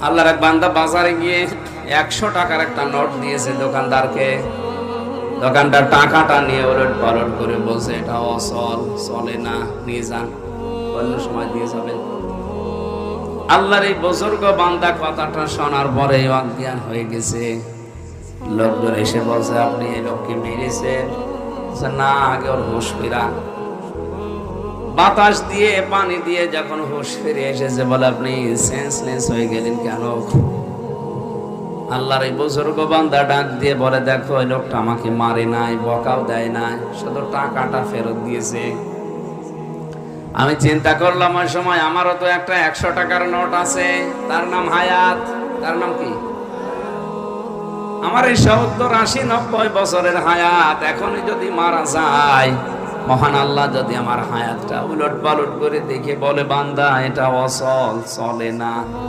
আল্লাহর এক বান্দা বাজারে গিয়ে 100 টাকার একটা নোট দিয়েছে দোকানদারকে। দোকানদার টাকাটা নিয়ে ওলট পালট করে বলছে এটা অচল, চলে না, নিয়ে যান, অন্য সময় দিয়ে যাবেন। আল্লাহর এই বুজুর্গ বান্দা কথাটা শোনার পরে অজ্ঞান হয়ে গেছে। লোকজন এসে বলছে আপনি এই লোককে মেরেছেন? না, আগে ওর হুঁশ ফেরা। বাতাস দিয়ে পানি দিয়ে যখন হুঁশ ফিরে এসেছে বলে আপনি সেন্সলেস হয়ে গেলেন কেন? আল্লাহর এই বুজুর্গ বান্দা ডাক দিয়ে বলে দেখো ওই লোকটা আমাকে মারে নাই, বকাও দেয় নাই, শুধু টাকাটা ফেরত দিয়েছে। আমি চিন্তা করলাম ওই সময় আমারও তো একটা 100 টাকার নোট আছে, তার নাম হায়াত। তার নাম কি? আমার এই 70, 80, 90 বছরের হায়াত এখনই যদি মারা যায়, মহান আল্লাহ যদি আমার হায়াতটা উলট পালট করে দেখে বলে বান্দা এটা অচল, চলে না,